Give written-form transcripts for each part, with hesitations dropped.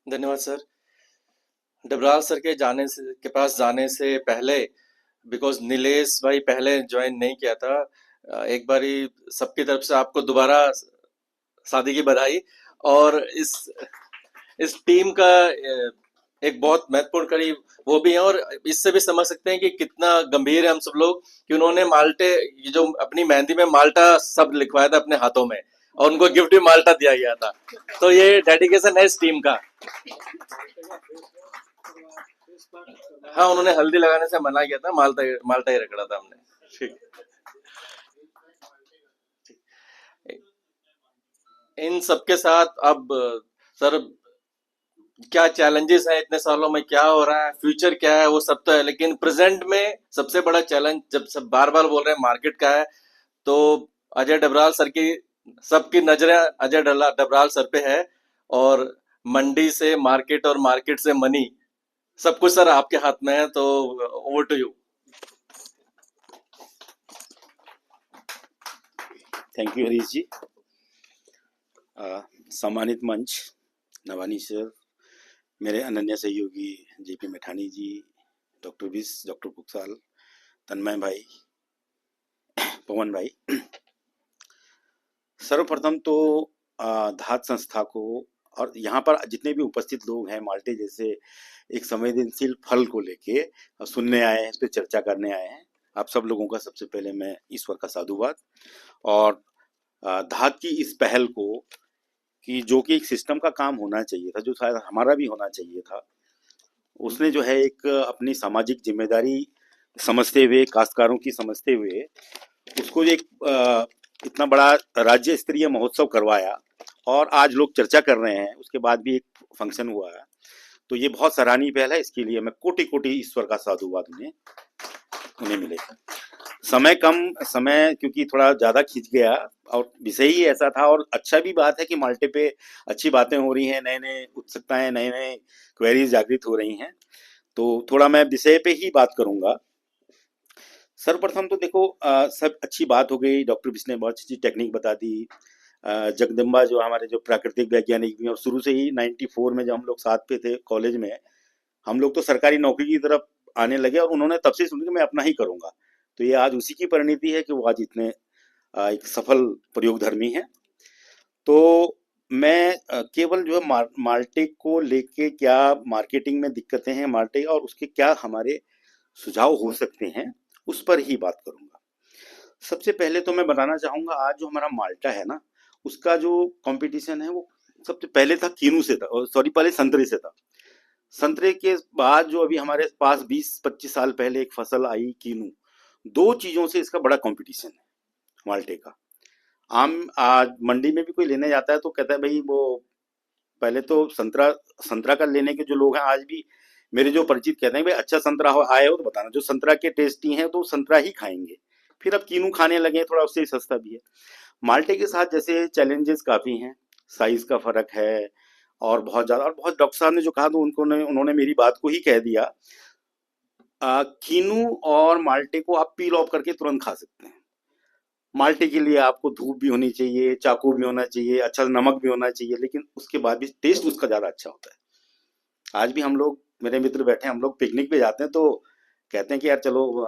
धन्यवाद sir. Dabral sir के पास जाने से पहले, बिकॉज नीलेश भाई पहले ज्वाइन नहीं किया था। एक बारी सबकी तरफ से आपको दोबारा शादी की बधाई। और इस टीम का एक बहुत महत्वपूर्ण कड़ी वो भी है। और इससे भी समझ सकते हैं कि कितना गंभीर है हम सब लोग, कि उन्होंने माल्टे, ये जो अपनी मेहंदी में माल्टा शब्द लिखवाया था अपने हाथों में, और उनको गिफ्ट भी माल्टा दिया गया था। तो ये डेडिकेशन है इस टीम का। हाँ, उन्होंने हल्दी लगाने से मना किया था, माल्टा माल्टा ही रगड़ा था हमने। ठीक। इन सबके साथ अब सर, क्या चैलेंजेस हैं इतने सालों में, क्या हो रहा है, फ्यूचर क्या है, वो सब तो है, लेकिन प्रेजेंट में सबसे बड़ा चैलेंज, जब सब बार बार बोल रहे हैं मार्केट का है, तो अजय डबराल सर की, सबकी नजरें अजय डबराल सर पे है। और मंडी से मार्केट और मार्केट से मनी, सब कुछ सर आपके हाथ में है। तो over to you. Thank you Harish ji. सम्मानित मंच, नवानी सर, मेरे अनन्य सहयोगी JP Methani ji, doctor Vish, doctor Kuksal, Tanmay भाई, पवन भाई, सर्वप्रथम तो धात संस्था को और यहाँ पर जितने भी उपस्थित लोग हैं, माल्टे जैसे एक संवेदनशील फल को लेके सुनने आए हैं, इस पर चर्चा करने आए हैं, आप सब लोगों का सबसे पहले मैं ईश्वर का साधुवाद। और धात की इस पहल को, कि जो कि एक सिस्टम का काम होना चाहिए था, जो शायद हमारा भी होना चाहिए था, उसने जो है एक अपनी सामाजिक जिम्मेदारी समझते हुए, काश्तकारों की समझते हुए, उसको एक इतना बड़ा राज्य स्तरीय महोत्सव करवाया, और आज लोग चर्चा कर रहे हैं, उसके बाद भी एक फंक्शन हुआ है। तो ये बहुत सराहनीय पहल है, इसके लिए मैं कोटि कोटि ईश्वर का साधुवाद उन्हें मिलेगा। समय क्योंकि थोड़ा ज़्यादा खींच गया, और विषय ही ऐसा था, और अच्छा भी बात है कि माल्टे पे अच्छी बातें हो रही हैं, नए नए उत्सुकताएं, नए नए क्वेरीज जागृत हो रही हैं। तो थोड़ा मैं विषय पे ही बात करूंगा। सर्वप्रथम तो देखो, सब अच्छी बात हो गई, डॉक्टर विश ने बहुत अच्छी टेक्निक बता दी। जगदम्बा जो हमारे जो प्राकृतिक वैज्ञानिक भी, और शुरू से ही 94 में जब हम लोग साथ पे थे कॉलेज में, हम लोग तो सरकारी नौकरी की तरफ आने लगे, और उन्होंने तब से सुन के मैं अपना ही करूंगा। तो ये आज उसी की परिणति है कि वो आज इतने एक सफल प्रयोगधर्मी है। तो मैं केवल जो है माल्टे को लेके क्या मार्केटिंग में दिक्कतें हैं माल्टे, और उसके क्या हमारे सुझाव हो सकते हैं, उस पर ही बात करूंगा। सबसे पहले तो मैं बताना चाहूंगा, आज जो हमारा माल्टा है ना, उसका जो कंपटीशन है वो सबसे पहले था कीनू से था, सॉरी, पहले संतरे से था। संतरे के बाद जो अभी हमारे पास 20-25 साल पहले एक फसल आई कीनू, दो चीजों से इसका बड़ा कंपटीशन है माल्टे का। आम आज मंडी में भी कोई लेने जाता है तो कहता है भाई वो, पहले तो संतरा संतरा का लेने के जो लोग हैं आज भी मेरे जो परिचित कहते हैं भाई अच्छा संतरा हो आए हो तो बताना, जो संतरा के टेस्टी हैं तो संतरा ही खाएंगे। फिर अब कीनू खाने लगे, थोड़ा उससे सस्ता भी है। माल्टे के साथ जैसे चैलेंजेस काफी हैं, साइज का फर्क है, और बहुत ज्यादा, और बहुत डॉक्टर साहब ने जो कहा तो उन्होंने मेरी बात को ही कह दिया। कीनू और माल्टे को आप पील ऑफ करके तुरंत खा सकते हैं। माल्टे के लिए आपको धूप भी होनी चाहिए, चाकू भी होना चाहिए, अच्छा नमक भी होना चाहिए, लेकिन उसके बाद भी टेस्ट उसका ज्यादा अच्छा होता है। आज भी हम लोग, मेरे मित्र बैठे, हम लोग पिकनिक पे जाते हैं तो कहते हैं कि यार चलो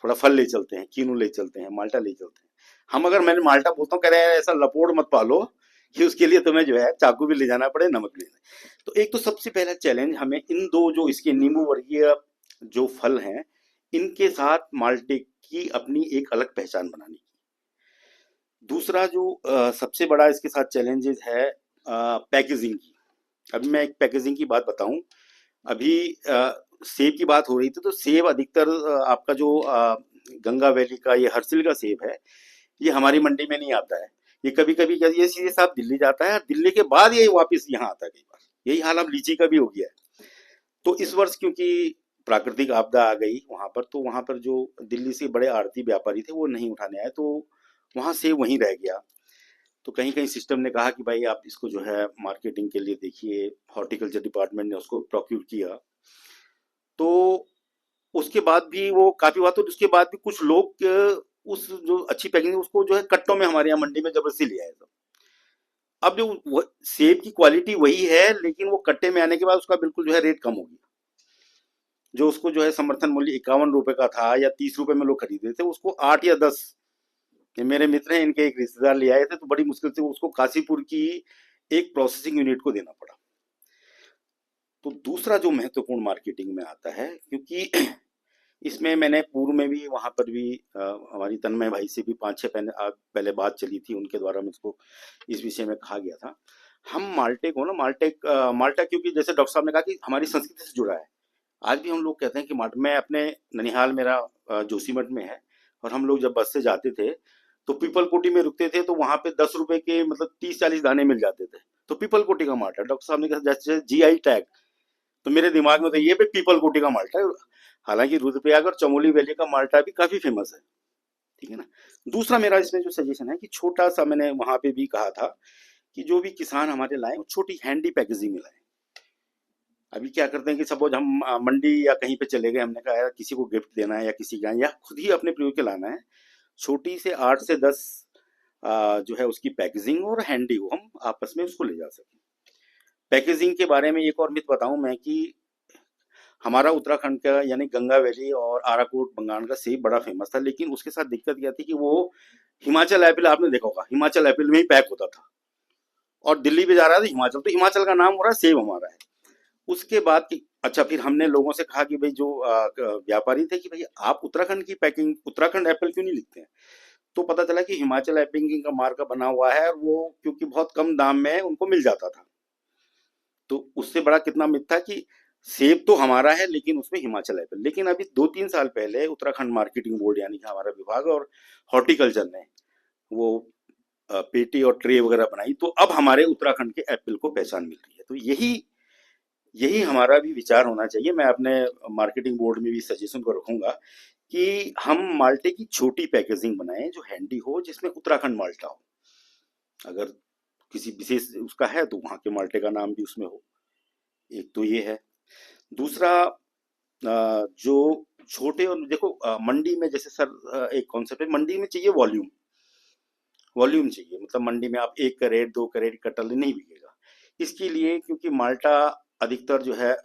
थोड़ा फल ले चलते हैं, कीनू ले चलते हैं, माल्टा ले चलते हैं। हम अगर मैंने माल्टा बोलता हूँ, कह रहे हैं ऐसा लपोड़ मत पालो कि उसके लिए तुम्हें जो है चाकू भी ले जाना पड़े, नमक भी लेना। तो एक तो सबसे पहला चैलेंज हमें इन दो जो इसके नींबू वर्गीय जो फल हैं, इनके साथ माल्टे की अपनी एक अलग पहचान बनानी की। दूसरा जो सबसे बड़ा इसके साथ चैलेंजेस है पैकेजिंग की। अभी मैं एक पैकेजिंग की बात बताऊं। अभी सेब की बात हो रही थी, तो सेब अधिकतर आपका जो गंगा वैली का ये हर्सिल का सेब है, ये हमारी मंडी में नहीं आता है। ये कभी कभी ये सीधे साहब दिल्ली जाता है, और दिल्ली के बाद ये वापस यहाँ आता है कई बार। यही हाल अब लीची का भी हो गया है। तो इस वर्ष क्योंकि प्राकृतिक आपदा आ गई वहां पर, तो वहां पर जो दिल्ली से बड़े आड़ती व्यापारी थे वो नहीं उठाने आए, तो वहां से वहीं रह गया। तो कहीं कहीं सिस्टम ने कहा कि भाई आप इसको जो है मार्केटिंग के लिए देखिए, हॉर्टिकल्चर डिपार्टमेंट ने उसको प्रोक्यूर किया। तो उसके बाद भी वो काफी हुआ, तो उसके बाद भी कुछ लोग उस जो अच्छी पैकिंग उसको जो है कट्टों में हमारे यहाँ मंडी में जबरदस्ती ले आए। अब जो सेब की क्वालिटी वही है, लेकिन वो कट्टे में आने के बाद उसका बिल्कुल जो है रेट कम हो गया। जो उसको जो है समर्थन मूल्य 51 रुपए का था या 30 रुपए में लोग खरीदे थे, उसको 8 या 10, ये मेरे मित्र हैं, इनके एक रिश्तेदार ले आए थे, तो बड़ी मुश्किल से उसको काशीपुर की एक प्रोसेसिंग यूनिट को देना पड़ा। तो दूसरा जो महत्वपूर्ण मार्केटिंग में आता है, क्योंकि इसमें मैंने पूर्व में भी वहां पर भी हमारी तन्मय भाई से भी 5-6 पहले बात चली थी, उनके द्वारा मुझको इस विषय में कहा गया था। हम माल्टे को ना माल्टा, क्योंकि जैसे डॉक्टर साहब ने कहा कि हमारी संस्कृति से जुड़ा है। आज भी हम लोग कहते हैं कि माल्टा, मैं अपने ननिहाल मेरा जोशीमठ में है, और हम लोग जब बस से जाते थे तो पीपल कोटी में रुकते थे, तो वहां पे 10 रुपए के मतलब 30-40 दाने मिल जाते थे। तो पीपल कोटी का माल्टा, डॉक्टर साहब ने कहा जैसे GI टैग, तो मेरे दिमाग में तो ये भी पीपल कोटी का माल्टा है। हालांकि रुद्रप्रयाग और चमोली वैली का माल्टा भी काफी फेमस है, ठीक है ना। दूसरा मेरा इसमें जो सजेशन है कि छोटा सा, मैंने वहां पे भी कहा था कि जो भी किसान हमारे लाए वो छोटी हैंडी पैकेजिंग में लाए। अभी क्या करते हैं कि सपोज हम मंडी या कहीं पे चले गए, हमने कहा यार किसी को गिफ्ट देना है या किसी का, या खुद ही अपने प्रयोग के लाना है, छोटी से 8 से 10 जो है उसकी पैकेजिंग और हैंडी हो, हम आपस में उसको ले जा सकें। पैकेजिंग के बारे में एक और मिथ बताऊं मैं कि हमारा उत्तराखंड का यानी गंगा वैली और आराकोट बंगाल का सेब बड़ा फेमस था, लेकिन उसके साथ दिक्कत क्या थी कि वो हिमाचल एप्पल, आपने देखा होगा हिमाचल एप्पल में ही पैक होता था, और दिल्ली पे जा रहा था हिमाचल, तो हिमाचल का नाम हो रहा है, सेब हमारा है। उसके बाद की अच्छा, फिर हमने लोगों से कहा कि भाई जो व्यापारी थे कि भाई आप उत्तराखंड की पैकिंग, उत्तराखंड एप्पल क्यों नहीं लिखते हैं। तो पता चला कि हिमाचल एप्पल का मार्का बना हुआ है, और वो क्योंकि बहुत कम दाम में उनको मिल जाता था। तो उससे बड़ा कितना मिथ था कि सेब तो हमारा है लेकिन उसमें हिमाचल एप्पल। लेकिन अभी 2-3 साल पहले उत्तराखंड मार्केटिंग बोर्ड यानी कि हमारा विभाग और हॉर्टिकल्चर ने वो पेटी और ट्रे वगैरह बनाई, तो अब हमारे उत्तराखंड के एप्पल को पहचान मिल रही है। तो यही यही हमारा भी विचार होना चाहिए। मैं अपने मार्केटिंग बोर्ड में भी सजेशन को रखूंगा कि हम माल्टे की छोटी पैकेजिंग बनाएं जो हैंडी हो, जिसमें उत्तराखंड माल्टा हो। अगर किसी विशेष उसका है तो वहां के माल्टे का नाम भी उसमें हो। एक तो ये है। दूसरा, जो छोटे, और देखो मंडी में जैसे सर एक कॉन्सेप्ट है, मंडी में चाहिए वॉल्यूम, वॉल्यूम चाहिए, मतलब मंडी में आप 1 कैरेट 2 कैरेट कटल नहीं बिकेगा। इसके लिए क्योंकि माल्टा अधिकतर जो है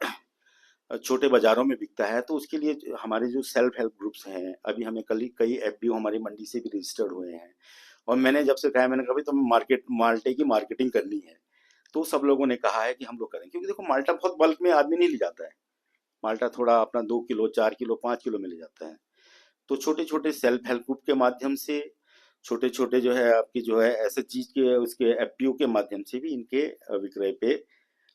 छोटे बाजारों में बिकता है, तो उसके लिए हमारे जो सेल्फ हेल्प ग्रुप्स हैं, अभी हमें कल कई एफपीओ हमारी मंडी से भी रजिस्टर्ड हुए हैं। और मैंने जब से कहा, मैंने कहा भाई तुम्हें माल्टे की मार्केटिंग करनी है, तो सब लोगों ने कहा है कि हम लोग करें, क्योंकि देखो माल्टा बहुत बल्क में आदमी नहीं ले जाता है। माल्टा थोड़ा अपना 2 किलो 4 किलो 5 किलो में ले जाता है। तो छोटे छोटे सेल्फ हेल्प ग्रुप के माध्यम से, छोटे छोटे जो है आपकी जो है ऐसे चीज के उसके एफपीओ के माध्यम से भी इनके विक्रय पे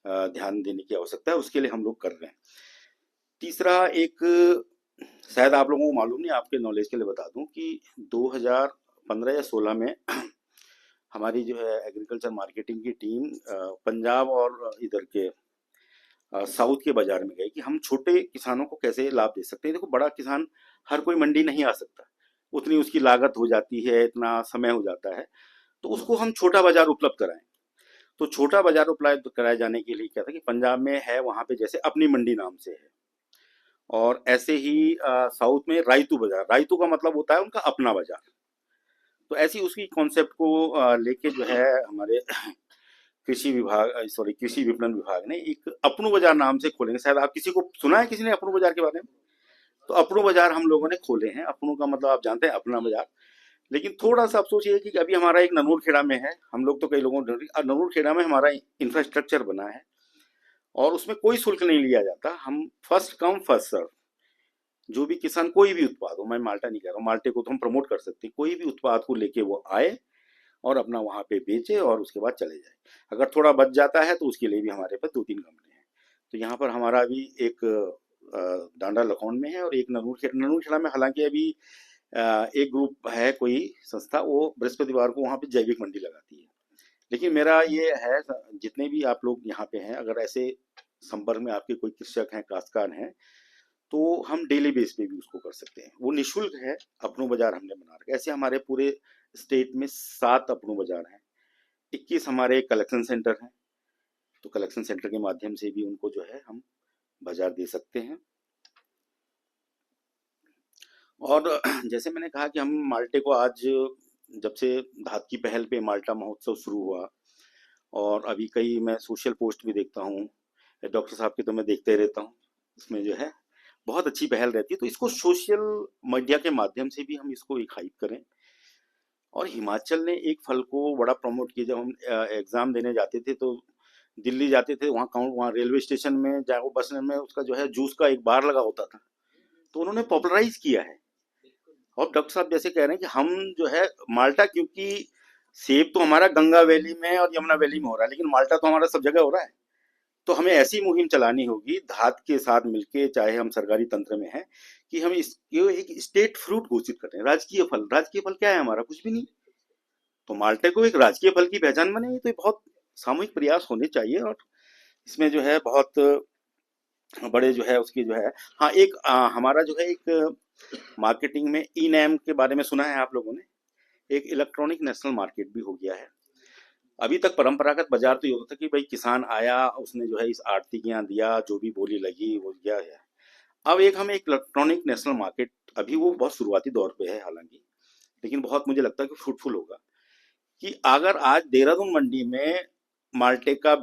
ध्यान देने की आवश्यकता है, उसके लिए हम लोग कर रहे हैं। तीसरा, एक शायद आप लोगों को मालूम नहीं, आपके नॉलेज के लिए बता दूं कि 2015 या 16 में हमारी जो है एग्रीकल्चर मार्केटिंग की टीम पंजाब और इधर के साउथ के बाजार में गए कि हम छोटे किसानों को कैसे लाभ दे सकते हैं। देखो बड़ा किसान हर कोई मंडी नहीं आ सकता, उतनी उसकी लागत हो जाती है, इतना समय हो जाता है, तो उसको हम छोटा बाजार उपलब्ध कराएं। तो छोटा बाजार उपलब्ध कराए जाने के लिए क्या था कि पंजाब में है, वहां पे जैसे अपनी मंडी नाम से है, और ऐसे ही साउथ में रायतू बाजार, रायतू का मतलब होता है उनका अपना बाजार। तो ऐसी उसी कॉन्सेप्ट को लेके जो है हमारे कृषि विभाग, सॉरी कृषि विपणन विभाग ने एक अपनू बाजार नाम से खोलेंगे। शायद आप किसी को सुना है, किसी ने अपनू बाजार के बारे में? तो अपनू बाजार हम लोगों ने खोले हैं। अपनू का मतलब आप जानते हैं, अपना बाजार। लेकिन थोड़ा सा अफसोस ये है कि अभी हमारा एक ननूर खेड़ा में है, हम लोग तो कई लोगों ने, ननूर खेड़ा में हमारा इंफ्रास्ट्रक्चर बना है और उसमें कोई शुल्क नहीं लिया जाता। हम फर्स्ट कम फर्स्ट सर्व, जो भी किसान कोई भी उत्पाद हो, मैं माल्टा नहीं कह रहा हूँ, माल्टे को तो हम प्रमोट कर सकते हैं, कोई भी उत्पाद को लेके वो आए और अपना वहां पे बेचे और उसके बाद चले जाए। अगर थोड़ा बच जाता है तो उसके लिए भी हमारे पास 2-3 कंपनी हैं। तो यहाँ पर हमारा अभी एक डांडा लखौंड में है और एक ननूर खेड़ा में। हालांकि अभी एक ग्रुप है, कोई संस्था, वो बृहस्पतिवार को वहाँ पे जैविक मंडी लगाती है। लेकिन मेरा ये है, जितने भी आप लोग यहाँ पे हैं, अगर ऐसे संपर्क में आपके कोई कृषक हैं, काश्तकार हैं, तो हम डेली बेस पे भी उसको कर सकते हैं। वो निःशुल्क है। अपनू बाजार हमने बना रखा है। ऐसे हमारे पूरे स्टेट में 7 अपनू बाजार हैं, 21 हमारे कलेक्शन सेंटर हैं। तो कलेक्शन सेंटर के माध्यम से भी उनको जो है हम बाजार दे सकते हैं। और जैसे मैंने कहा कि हम माल्टे को आज, जब से धात की पहल पे माल्टा महोत्सव शुरू हुआ, और अभी कई मैं सोशल पोस्ट भी देखता हूँ, डॉक्टर साहब के तो मैं देखते रहता हूँ, इसमें जो है बहुत अच्छी पहल रहती है। तो इसको सोशल मीडिया के माध्यम से भी हम इसको एक हाइप करें। और हिमाचल ने एक फल को बड़ा प्रमोट किया। जब हम एग्जाम देने जाते थे तो दिल्ली जाते थे, वहाँ रेलवे स्टेशन में जाओ, बस में उसका जो है जूस का एक बार लगा होता था, तो उन्होंने पॉपुलराइज किया है। और डॉक्टर साहब जैसे कह रहे हैं कि हम जो है माल्टा, क्योंकि सेब तो हमारा गंगा वैली में और यमुना वैली में हो रहा है, लेकिन माल्टा तो हमारा सब जगह हो रहा है। तो हमें ऐसी मुहिम चलानी होगी धात के साथ मिलके, चाहे हम सरकारी तंत्र में हैं, कि हम इस ये एक स्टेट फ्रूट घोषित करें, राजकीय फल। राजकीय फल क्या है हमारा? कुछ भी नहीं। तो माल्टे को एक राजकीय फल की पहचान बने, तो ये बहुत सामूहिक प्रयास होने चाहिए। और इसमें जो है बहुत बड़े जो है उसकी जो है, हाँ एक हमारा जो है एक मार्केटिंग में ई नैम के बारे में सुना है आप लोगों ने? एक इलेक्ट्रॉनिक नेशनल मार्केट भी हो गया है। अभी तक परंपरागत बाजार तो ये होता था कि भाई किसान आया, उसने जो है इस आड़ती के यहाँ दिया, जो भी बोली लगी वो गया है। अब एक हम एक इलेक्ट्रॉनिक नेशनल मार्केट, अभी वो बहुत शुरुआती दौर पे है हालांकि, लेकिन बहुत मुझे लगता है कि फ्रूटफुल होगा। कि अगर आज देहरादून मंडी में माल्टे का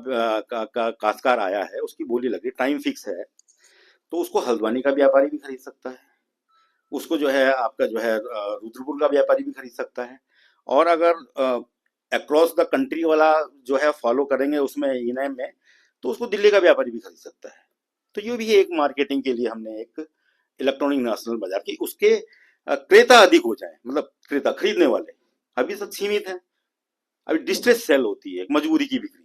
काश्तकार आया है, उसकी बोली लगी, टाइम फिक्स है, तो उसको हल्द्वानी का व्यापारी भी खरीद सकता है, उसको जो है आपका जो है रुद्रपुर का व्यापारी भी खरीद सकता है। और अगर अक्रॉस द कंट्री वाला जो है फॉलो करेंगे उसमें इनाम में, तो उसको दिल्ली का व्यापारी भी खरीद सकता है। तो ये भी एक मार्केटिंग के लिए हमने एक इलेक्ट्रॉनिक नेशनल बाजार की, उसके क्रेता अधिक हो जाए, मतलब क्रेता खरीदने वाले अभी सब सीमित है। अभी डिस्ट्रेस सेल होती है, एक मजबूरी की बिक्री।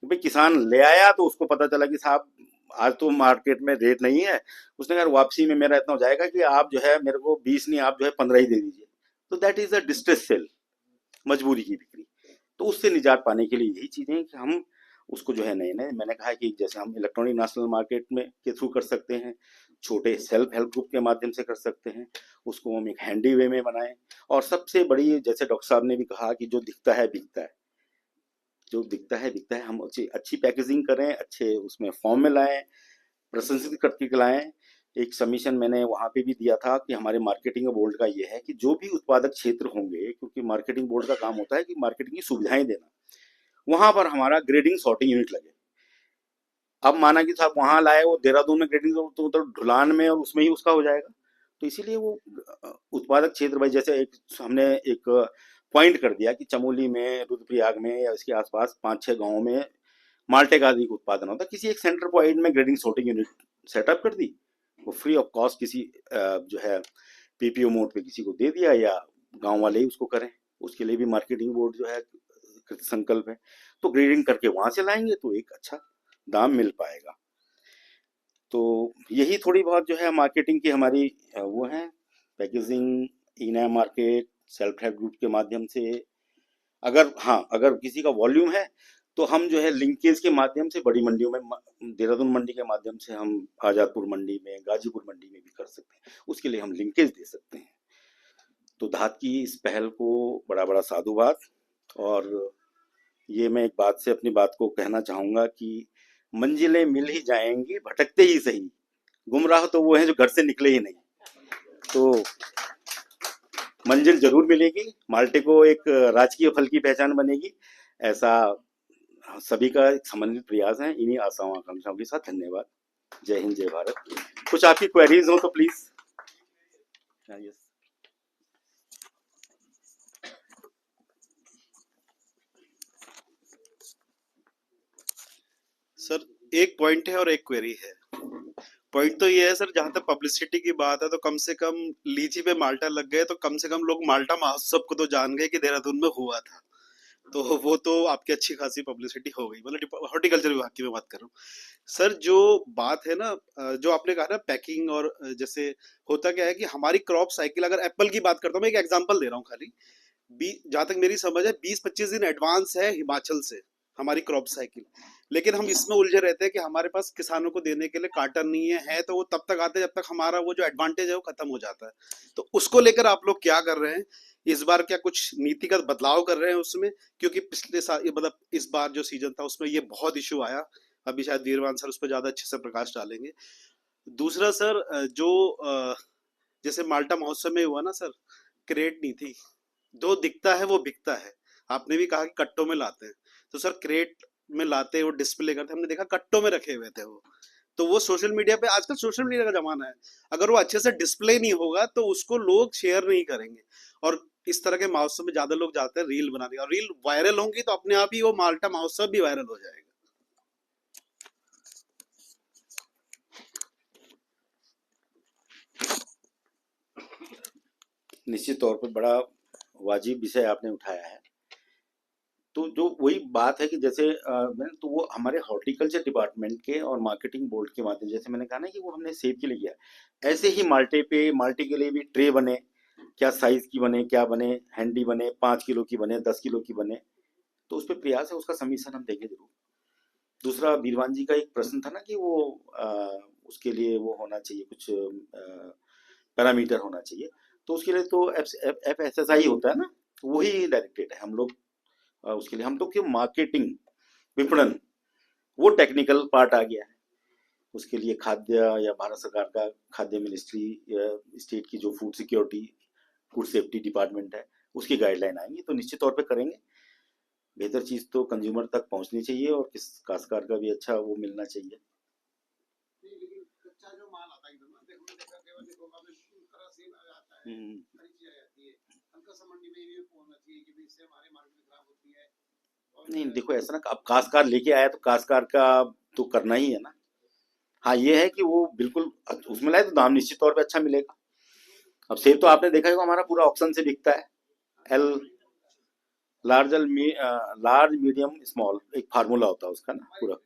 भाई किसान ले आया तो उसको पता चला कि साहब आज तो मार्केट में रेट नहीं है, उसने कहा वापसी में मेरा इतना हो जाएगा कि आप जो है मेरे को 20 नहीं, आप जो है 15 ही दे दीजिए। तो that is a distress cell, मजबूरी की बिक्री। तो उससे निजात पाने के लिए यही चीजें हैं कि हम उसको जो है नए नए, मैंने कहा कि जैसे हम इलेक्ट्रॉनिक नेशनल मार्केट में के थ्रू कर सकते हैं, छोटे सेल्फ हेल्प ग्रुप के माध्यम से कर सकते हैं, उसको हम एक हैंडी वे में बनाएं। और सबसे बड़ी, जैसे डॉक्टर साहब ने भी कहा कि जो दिखता है बिकता है, जो दिखता है बिकता है, हम अच्छी अच्छी पैकेजिंग करें, अच्छे उसमें फॉर्म में लाएं, प्रशंसित करके लाएं। एक सबमिशन मैंने वहां पे भी दिया था कि हमारे मार्केटिंग बोर्ड का ये है कि जो भी उत्पादक क्षेत्र होंगे, क्योंकि मार्केटिंग बोर्ड का काम होता है कि मार्केटिंग की सुविधाएं देना, वहां पर हमारा ग्रेडिंग सॉर्टिंग यूनिट लगे। अब माना कि साहब वहां लाए, वो देहरादून में ग्रेडिंग तो ढुलान में और उसमें ही उसका हो जाएगा। तो इसीलिए वो उत्पादक क्षेत्र भाई, जैसे एक हमने एक पॉइंट कर दिया कि चमोली में, रुद्रप्रयाग में या इसके आसपास 5-6 गांवों में माल्टे का अधिक उत्पादन होता है, किसी एक सेंटर पॉइंट में ग्रेडिंग सॉर्टिंग यूनिट सेटअप कर दी, वो फ्री ऑफ कॉस्ट किसी जो है पीपीओ मोड पे किसी को दे दिया, या गांव वाले ही उसको करें। उसके लिए भी मार्केटिंग बोर्ड जो है संकल्प है। तो ग्रेडिंग करके वहां से लाएंगे तो एक अच्छा दाम मिल पाएगा। तो यही थोड़ी बहुत जो है मार्केटिंग की हमारी वो है, packaging, e NAM market, self help group के माध्यम से। अगर हाँ, अगर किसी का वॉल्यूम है तो हम जो है लिंकेज के माध्यम से बड़ी मंडियों में, देहरादून मंडी के माध्यम से हम आजादपुर मंडी में, गाजीपुर मंडी में भी कर सकते हैं, उसके लिए हम लिंकेज दे सकते हैं। तो धात की इस पहल को बड़ा बड़ा साधुवाद। और ये मैं एक बात से अपनी बात को कहना चाहूंगा कि मंजिलें मिल ही जाएंगी भटकते ही सही, गुमराह तो वो है जो घर से निकले ही नहीं। तो मंजिल जरूर मिलेगी, माल्टे को एक राजकीय फल की पहचान बनेगी, ऐसा सभी का एक समन्वित प्रयास है। इन्हीं आशाओं आकांक्षाओं के साथ धन्यवाद। जय हिंद, जय भारत। कुछ आपकी क्वेरीज हो तो प्लीज। यस सर, एक पॉइंट है और एक क्वेरी है। पॉइंट तो ये है सर, जहां तक पब्लिसिटी की बात है तो कम से कम लीची पे माल्टा लग गए तो कम से कम लोग माल्टा महोत्सव को तो जान गए कि देहरादून में हुआ था। तो वो तो आपकी अच्छी खासी पब्लिसिटी हो गई, मतलब हॉर्टिकल्चर विभाग की मैं बात कर रहा हूँ। सर जो बात है ना, जो आपने कहा ना पैकिंग, और जैसे होता क्या है कि हमारी क्रॉप साइकिल, अगर एप्पल की बात करता हूँ, मैं एक एग्जांपल दे रहा हूँ खाली, जहां तक मेरी समझ है 20-25 दिन एडवांस है हिमाचल से हमारी क्रॉप साइकिल। लेकिन हम इसमें उलझे रहते हैं कि हमारे पास किसानों को देने के लिए कार्टन नहीं है तो वो तब तक आते हैं जब तक हमारा वो जो एडवांटेज है वो खत्म हो जाता है। तो उसको लेकर आप लोग क्या कर रहे हैं इस बार? क्या कुछ नीतिगत बदलाव कर रहे हैं उसमें? क्योंकि पिछले साल, मतलब इस बार जो सीजन था उसमें ये बहुत इशू आया। अभी शायद वीरवान सर उस पर ज्यादा अच्छे से प्रकाश डालेंगे। दूसरा सर, जो जैसे माल्टा महोत्सव में हुआ ना सर, क्रेट नहीं थी, जो दिखता है वो बिकता है। आपने भी कहा कि कट्टों में लाते हैं, तो सर क्रेट में लाते वो डिस्प्ले करते, हमने देखा कट्टों में रखे हुए थे वो। तो वो सोशल मीडिया पे, आजकल सोशल मीडिया का जमाना है, अगर वो अच्छे से डिस्प्ले नहीं होगा तो उसको लोग शेयर नहीं करेंगे। और इस तरह के महोत्सव में ज्यादा लोग जाते हैं रील बनाने, और रील वायरल होंगी तो अपने आप ही वो माल्टा महोत्सव भी वायरल हो जाएगा। निश्चित तौर पर बड़ा वाजिब विषय आपने उठाया है। तो जो वही बात है कि जैसे मैंने तो वो हमारे हॉर्टिकल्चर डिपार्टमेंट के और मार्केटिंग बोर्ड के माध्यम, जैसे मैंने कहा ना कि वो हमने सेब के लिए किया, ऐसे ही माल्टे के लिए भी ट्रे बने, क्या साइज की बने, क्या बने, हैंडी बने, 5 किलो की बने, 10 किलो की बने, तो उस पर प्रयास है, उसका सबमिशन हम देंगे जरूर। दूसरा, बीरवान जी का एक प्रश्न था ना कि वो उसके लिए वो होना चाहिए, कुछ पैरामीटर होना चाहिए, तो उसके लिए तो FSSAI होता है ना, वही डायरेक्टेड है। हम लोग उसके लिए हम लोग की मार्केटिंग, विपणन, वो टेक्निकल पार्ट आ गया है। उसके लिए खाद्य या भारत सरकार का खाद्य मिनिस्ट्री या स्टेट की जो food security, food safety department है, उसकी गाइडलाइन आएंगी, तो निश्चित तौर पे करेंगे। बेहतर चीज तो कंज्यूमर तक पहुंचनी चाहिए और किस काश्तकार का भी अच्छा वो मिलना चाहिए। नहीं देखो, ऐसा ना, अब काश्तकार लेके आया तो काश्तकार का तो करना ही है ना। हाँ, ये है कि वो बिल्कुल उसमें लाए तो दाम निश्चित तौर पे अच्छा मिलेगा। अब सेब तो आपने देखा होगा हमारा पूरा ऑक्शन से बिकता है, L large, large, medium, small, एक फार्मूला होता है उसका ना पूरा।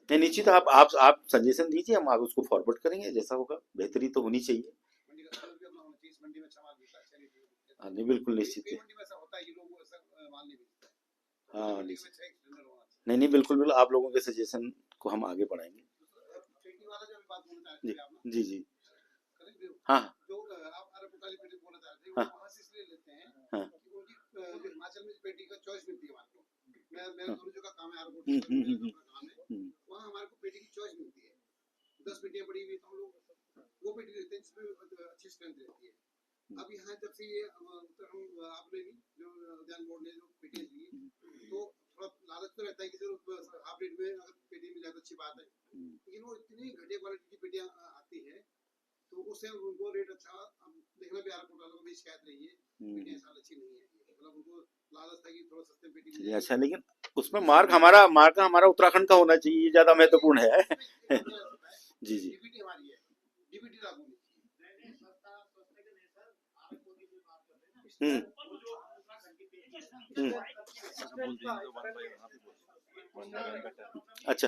नहीं, निश्चित आप सजेशन दीजिए, हम आप उसको फॉरवर्ड करेंगे, जैसा होगा बेहतरी तो होनी चाहिए। हाँ नहीं, बिल्कुल निश्चित है। हाँ निश्चित, नहीं नहीं, बिल्कुल बिल्कुल, आप लोगों के सजेशन को हम आगे बढ़ाएंगे। जी जी जी। हाँ हाँ हाँ। चलिए अच्छा, लेकिन उसमें मार्क हमारा उत्तराखंड का होना चाहिए, ये ज्यादा महत्वपूर्ण है। जी जी। हम्म हम्म। अच्छा।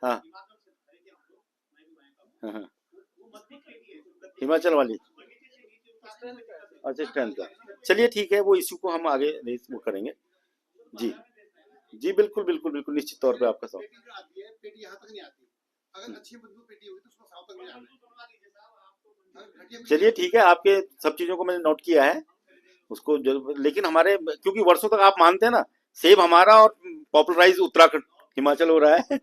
हाँ हाँ हाँ। हिमाचल वाली, अच्छा, स्ट्रेंथ का। चलिए ठीक है, वो इश्यू को हम आगे रेस वो करेंगे। जी जी, बिल्कुल बिल्कुल बिल्कुल, निश्चित तौर पे आपका साथ। चलिए ठीक है, आपके सब चीजों को मैंने नोट किया है, उसको जरूर, लेकिन हमारे क्योंकि वर्षों तक आप मानते हैं ना, सेब हमारा और पॉपुलराइज उत्तराखंड, हिमाचल हो रहा है।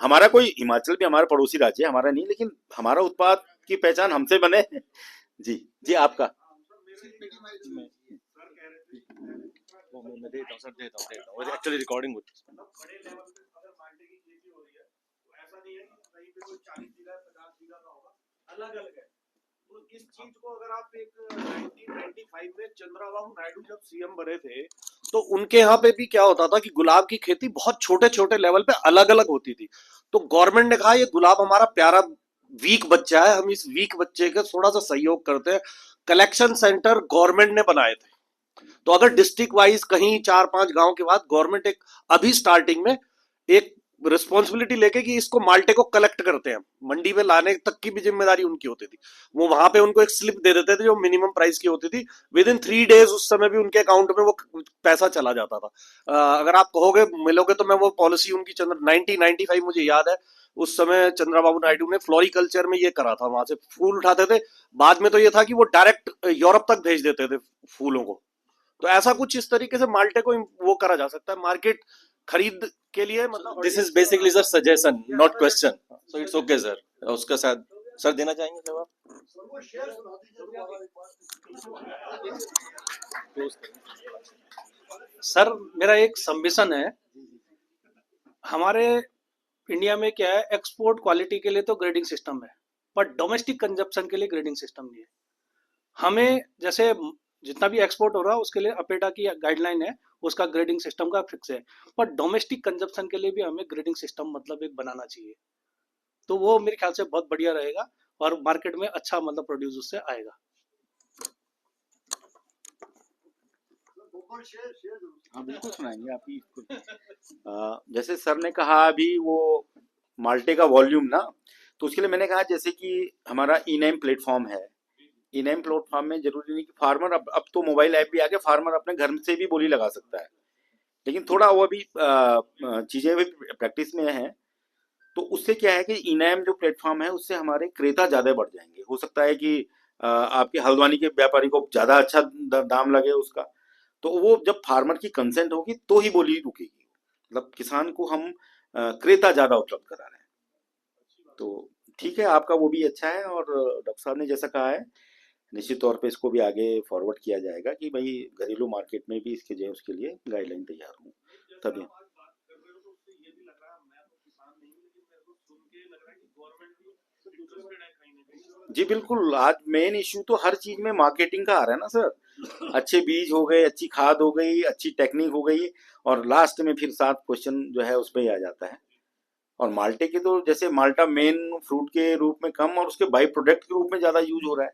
हमारा कोई, हिमाचल भी हमारा पड़ोसी राज्य है, हमारा नहीं, लेकिन हमारा उत्पाद की पहचान हमसे बने। जी जी, आपका। मैं देता हूँ सर, देता हूँ, एक्चुअली रिकॉर्डिंग होती है। तो इस चीज को अगर आप एक 1995 में चंद्रबाबू नायडू जब सीएम बने थे, तो उनके यहाँ पे भी क्या होता था कि गुलाब की खेती बहुत छोटे छोटे लेवल पे अलग अलग होती थी। तो गवर्नमेंट ने कहा ये गुलाब हमारा प्यारा वीक बच्चा है, हम इस वीक बच्चे का थोड़ा सा सहयोग करते हैं। कलेक्शन सेंटर गवर्नमेंट ने बनाए थे। तो अगर डिस्ट्रिक्ट वाइज कहीं 4-5 गांव के बाद गवर्नमेंट एक अभी स्टार्टिंग में एक रिस्पॉन्सिबिलिटी लेके कि इसको माल्टे को कलेक्ट करते हैं, मंडी में लाने तक की भी जिम्मेदारी उनकी होती थी। वो वहां पे उनको एक स्लिप दे देते थे जो मिनिमम प्राइस की होती थी, विद इन 3 डेज उस समय भी उनके अकाउंट में वो पैसा चला जाता था। अगर आप कहोगे मिलोगे तो मैं वो पॉलिसी उनकी 1995 मुझे याद है, उस समय चंद्रबाबू नायडू ने फ्लोरिकल्चर में ये करा था, वहां से फूल उठाते थे। बाद में तो ये था कि वो डायरेक्ट यूरोप तक भेज देते थे फूलों को। तो ऐसा कुछ इस तरीके से माल्टे को वो करा जा सकता है मार्केट खरीद के लिए, मतलब this is basically sir suggestion, not question, so it's okay sir. उसका शायद सर देना चाहेंगे जवाब। सर मेरा एक सबमिशन है, हमारे इंडिया में क्या है, एक्सपोर्ट क्वालिटी के लिए तो ग्रेडिंग सिस्टम है, पर डोमेस्टिक कंजप्शन के लिए ग्रेडिंग सिस्टम नहीं है। हमें जैसे जितना भी एक्सपोर्ट हो रहा है उसके लिए अपेटा की गाइडलाइन है, उसका ग्रेडिंग सिस्टम का फिक्स है, पर डोमेस्टिक कंजप्शन के लिए भी हमें ग्रेडिंग सिस्टम मतलब एक बनाना चाहिए, तो वो मेरे ख्याल से बहुत बढ़िया रहेगा और मार्केट में अच्छा मतलब प्रोड्यूस उससे आएगा। हाँ बिल्कुल सुनाएंगे आपकी। जैसे सर ने कहा अभी वो माल्टे का वॉल्यूम ना, तो उसके लिए मैंने कहा जैसे कि हमारा ई-नेम प्लेटफॉर्म है, ई-नेम प्लेटफॉर्म में जरूरी नहीं कि फार्मर, अब तो मोबाइल ऐप भी आ गया, फार्मर अपने घर से भी बोली लगा सकता है, लेकिन थोड़ा वो अभी चीजें भी प्रैक्टिस में है। तो उससे क्या है कि ई-नेम जो प्लेटफॉर्म है उससे हमारे क्रेता ज्यादा बढ़ जाएंगे। हो सकता है कि आपके हल्द्वानी के व्यापारी को ज्यादा अच्छा दाम लगे उसका, तो वो जब फार्मर की कंसेंट होगी तो ही बोली रुकेगी। मतलब किसान को हम क्रेता ज्यादा उपलब्ध करा रहे हैं, तो ठीक है, आपका वो भी अच्छा है। और डॉक्टर साहब ने जैसा कहा है, निश्चित तौर पे इसको भी आगे फॉरवर्ड किया जाएगा कि भाई घरेलू मार्केट में भी इसके जो उसके लिए गाइडलाइन तैयार हो तभी। जी बिल्कुल, आज मेन इश्यू तो हर चीज में मार्केटिंग का आ रहा है ना सर। अच्छे बीज हो गए, अच्छी खाद हो गई, अच्छी टेक्निक हो गई, और लास्ट में फिर 7 क्वेश्चन जो है उस पर ही आ जाता है। और माल्टे के तो जैसे माल्टा मेन फ्रूट के रूप में कम और उसके बाई प्रोडक्ट के रूप में ज्यादा यूज हो रहा है,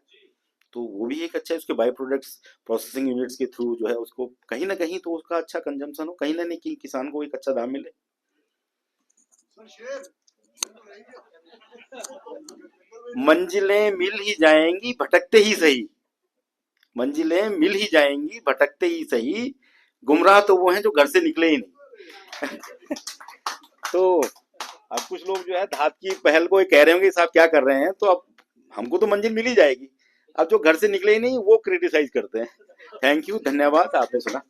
तो वो भी एक अच्छा है। उसके बाई प्रोडक्ट्स प्रोसेसिंग यूनिट्स के थ्रू जो है उसको कहीं ना कहीं तो उसका अच्छा कंजम्पशन हो, कहीं ना कहीं किसान को एक अच्छा दाम मिले। मंजिलें मिल ही जाएंगी भटकते ही सही, मंजिलें मिल ही जाएंगी भटकते ही सही, गुमराह तो वो हैं जो घर से निकले ही नहीं। तो अब कुछ लोग जो है धात की पहल को कह रहे होंगे साहब क्या कर रहे हैं, तो अब हमको तो मंजिल मिल ही जाएगी, अब जो घर से निकले ही नहीं वो क्रिटिसाइज करते हैं। थैंक यू, धन्यवाद, आपने सुना।